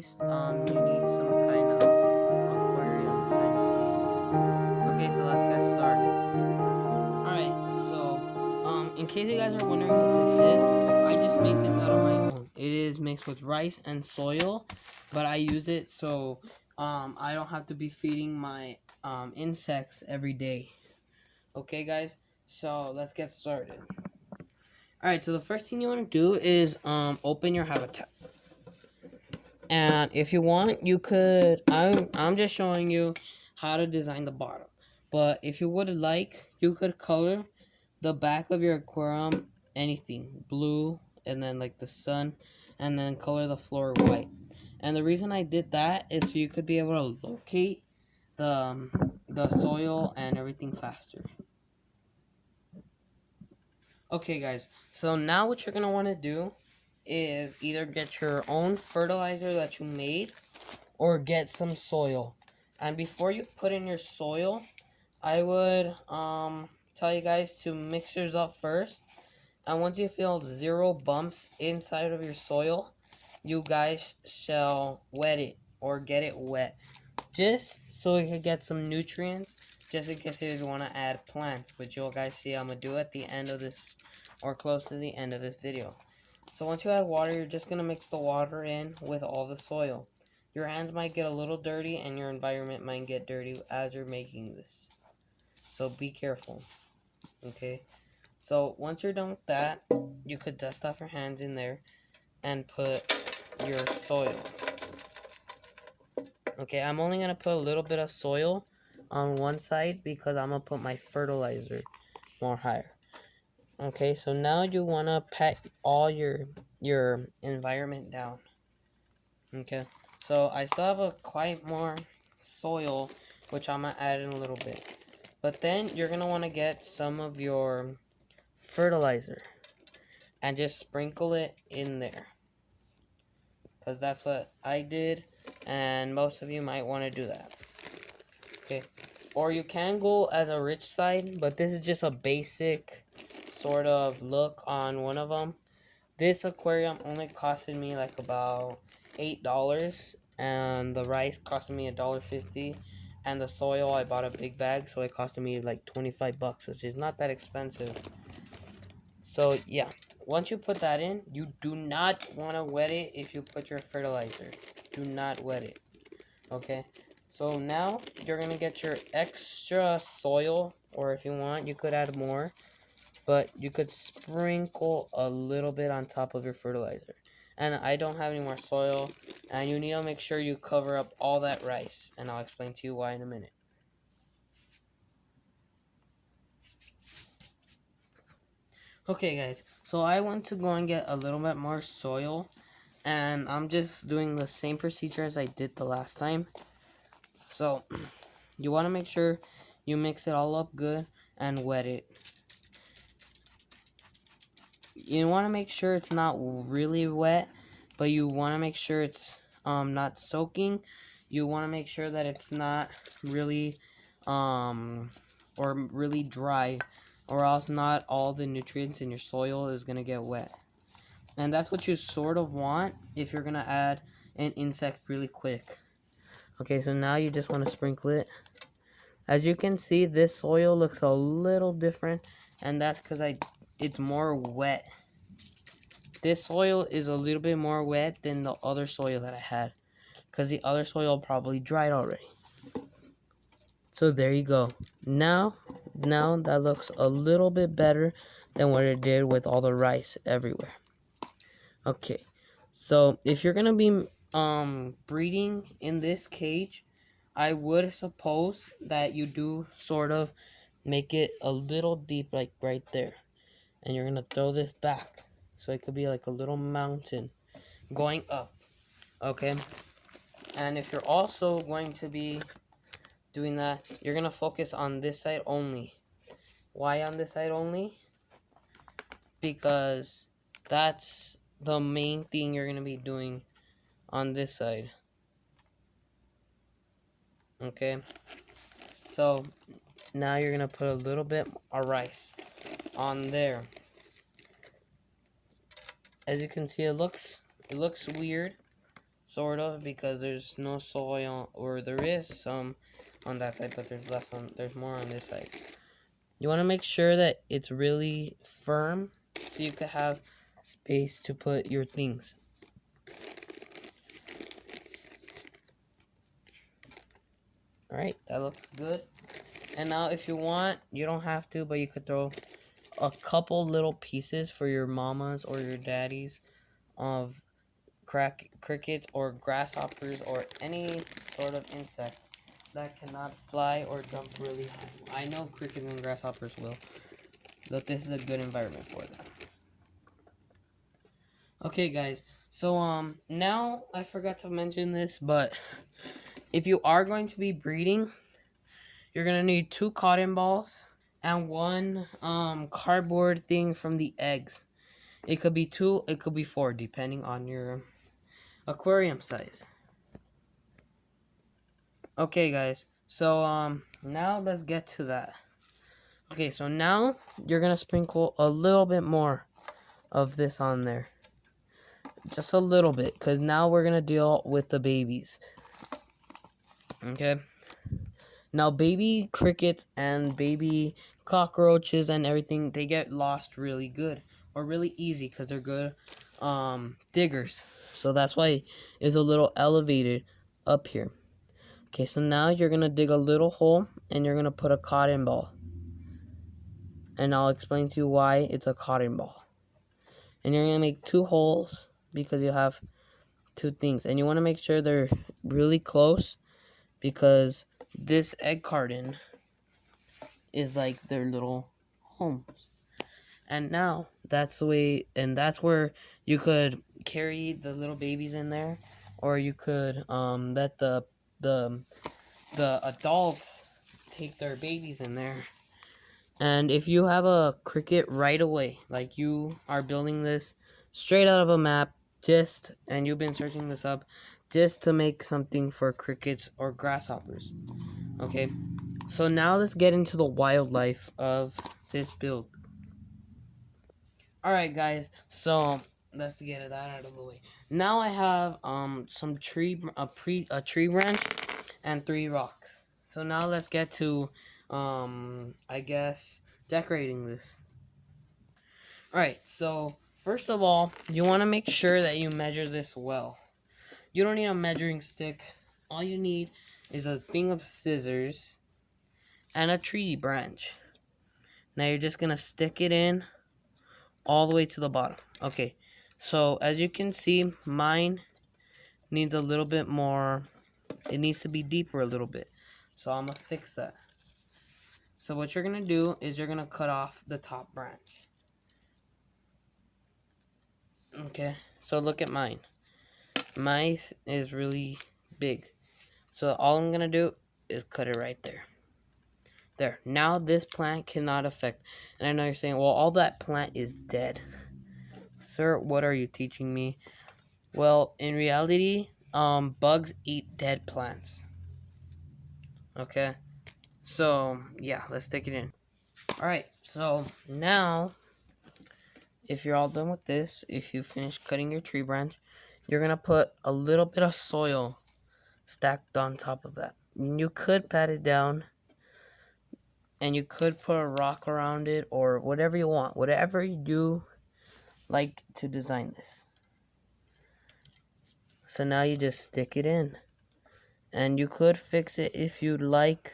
least you need some kind of aquarium kind of thing. Okay, so let's get started. Alright, so in case you guys are wondering what this is, I just make this out of my own. It is mixed with rice and soil, but I use it so I don't have to be feeding my insects every day. Okay guys, so let's get started. Alright, so the first thing you want to do is open your habitat. And if you want, you could, I'm just showing you how to design the bottom. But if you would like, you could color the back of your aquarium anything, blue, and then like the sun, and then color the floor white. And the reason I did that is so you could be able to locate the soil and everything faster. Okay guys, so now what you're going to want to do is either get your own fertilizer that you made or get some soil. And before you put in your soil, I would tell you guys to mix yours up first. And once you feel 0 bumps inside of your soil, you guys shall wet it or get it wet, just so it can get some nutrients, just in case you want to add plants, which you'll guys see I'm gonna do at the end of this, or close to the end of this video. So once you add water, you're just gonna mix the water in with all the soil. Your hands might get a little dirty and your environment might get dirty as you're making this, so be careful. Okay, so once you're done with that, you could dust off your hands in there and put your soil. Okay, I'm only gonna put a little bit of soil on one side because I'm gonna put my fertilizer more higher. Okay, so now you wanna pat all your environment down. Okay, so I still have a quite more soil, which I'm gonna add in a little bit. But then you're gonna wanna get some of your fertilizer and just sprinkle it in there, because that's what I did, and most of you might want to do that. Okay, or you can go as a rich side, but this is just a basic sort of look on one of them. This aquarium only costed me like about $8, and the rice costed me $1.50, and the soil I bought a big bag, so it costed me like 25 bucks, which is not that expensive. So yeah, once you put that in, you do not want to wet it. If you put your fertilizer, do not wet it. Okay, so now you're gonna get your extra soil, or if you want, you could add more, but you could sprinkle a little bit on top of your fertilizer. And I don't have any more soil, and you need to make sure you cover up all that rice, and I'll explain to you why in a minute. Okay guys, so I want to go and get a little bit more soil, and I'm just doing the same procedure as I did the last time. So you want to make sure you mix it all up good and wet it. You want to make sure it's not really wet, but you want to make sure it's not soaking. You want to make sure that it's not really or really dry, or else not all the nutrients in your soil is going to get wet. And that's what you sort of want if you're going to add an insect really quick. Okay, so now you just want to sprinkle it. As you can see, this soil looks a little different, and that's because it's more wet. This soil is a little bit more wet than the other soil that I had, because the other soil probably dried already. So there you go. Now that looks a little bit better than what it did with all the rice everywhere. Okay, so if you're gonna be breeding in this cage, I would suppose that you do sort of make it a little deep, like right there, and you're gonna throw this back, so it could be like a little mountain going up. Okay, and if you're also going to be doing that, you're gonna focus on this side only. Why on this side only? Because that's the main thing you're gonna be doing on this side. Okay, so now you're gonna put a little bit of rice on there. As you can see, it looks weird, sort of, because there's no soil, or there is some on that side, but there's more on this side. You want to make sure that it's really firm so you could have space to put your things. Alright, that looks good. And now if you want, you don't have to, but you could throw a couple little pieces for your mamas or your daddies of crickets or grasshoppers or any sort of insect that cannot fly or jump really high. I know crickets and grasshoppers will, but this is a good environment for them. Okay guys, so now I forgot to mention this, but if you are going to be breeding, you're gonna need 2 cotton balls and 1 cardboard thing from the eggs. It could be 2, it could be 4, depending on your aquarium size. Okay guys, so now let's get to that. Okay, so now you're gonna sprinkle a little bit more of this on there. Just a little bit, because now we're gonna deal with the babies. Okay? Now baby crickets and baby cockroaches and everything, they get lost really good. Or really easy, because they're good diggers. So that's why it's a little elevated up here. Okay, so now you're going to dig a little hole, and you're going to put a cotton ball. And I'll explain to you why it's a cotton ball. And you're going to make 2 holes, because you have 2 things. And you want to make sure they're really close, because this egg carton is like their little homes. And now, that's the way, and that's where you could carry the little babies in there. Or you could let the adults take their babies in there. And if you have a cricket right away, like you are building this straight out of a map, and you've been searching this up just to make something for crickets or grasshoppers. Okay, so now let's get into the wildlife of this build. Alright guys, so let's get that out of the way. Now I have some a tree branch and 3 rocks. So now let's get to I guess decorating this. Alright, so first of all, you want to make sure that you measure this well. You don't need a measuring stick. All you need is a thing of scissors and a tree branch. Now you're just gonna stick it in all the way to the bottom. Okay, so as you can see, mine needs a little bit more. It needs to be deeper a little bit. So I'm gonna fix that. So what you're gonna do is you're gonna cut off the top branch. Okay, so look at mine. Mine is really big. So all I'm gonna do is cut it right there. There. Now this plant cannot affect. And I know you're saying, well, all that plant is dead. Sir, what are you teaching me? Well, in reality, bugs eat dead plants. Okay? So, yeah, let's stick it in. Alright, so now, if you're all done with this, if you finish cutting your tree branch, you're going to put a little bit of soil stacked on top of that. You could pat it down, and you could put a rock around it, or whatever you want. Whatever you like to design this. So now you just stick it in. And you could fix it if you'd like,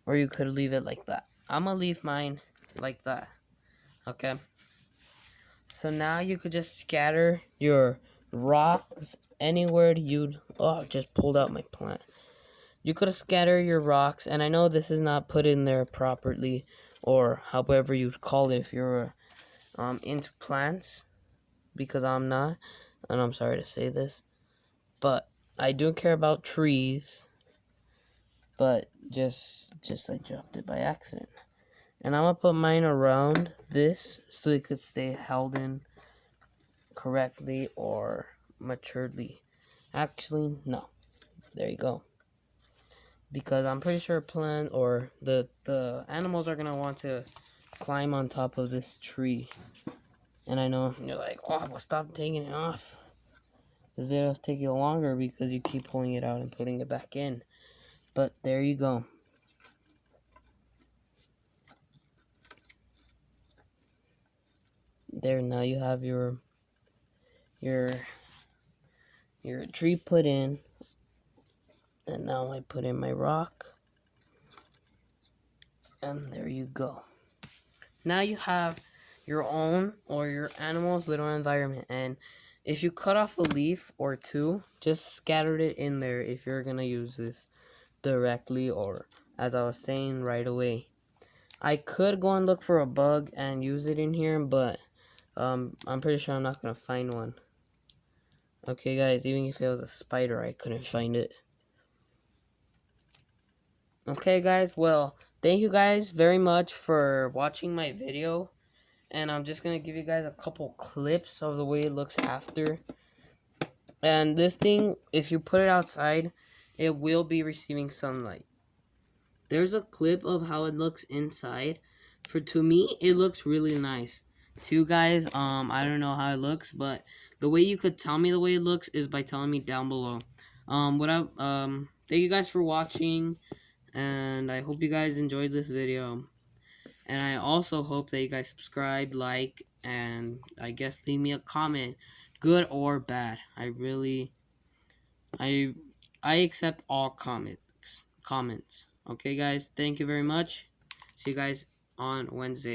or you could leave it like that. I'm gonna leave mine like that. Okay. So now you could just scatter your rocks anywhere you'd... Oh, I just pulled out my plant. You could scatter your rocks, and I know this is not put in there properly, or however you'd call it if you're into plants, because I'm not, and I'm sorry to say this, but I do care about trees, but just I dropped it by accident. And I'm gonna put mine around this so it could stay held in correctly or maturely. Actually, no. There you go. Because I'm pretty sure a plant or the animals are gonna want to climb on top of this tree. And I know you're like, oh, well, stop taking it off. This video is taking longer because you keep pulling it out and putting it back in. But there you go. There, now you have your tree put in. And now I put in my rock. And there you go. Now you have your own or your animal's little environment. And if you cut off a leaf or two, just scatter it in there if you're gonna use this directly, or as I was saying, right away. I could go and look for a bug and use it in here, but I'm pretty sure I'm not gonna find one. Okay guys, even if it was a spider, I couldn't find it. Okay guys, well, thank you guys very much for watching my video. And I'm just going to give you guys a couple clips of the way it looks after. And this thing, if you put it outside, it will be receiving sunlight. There's a clip of how it looks inside. To me, it looks really nice. To you guys, I don't know how it looks, but the way you could tell me the way it looks is by telling me down below. Thank you guys for watching, and I hope you guys enjoyed this video. And I also hope that you guys subscribe, like, and I guess leave me a comment, good or bad. I accept all comments. Okay guys, thank you very much. See you guys on Wednesday.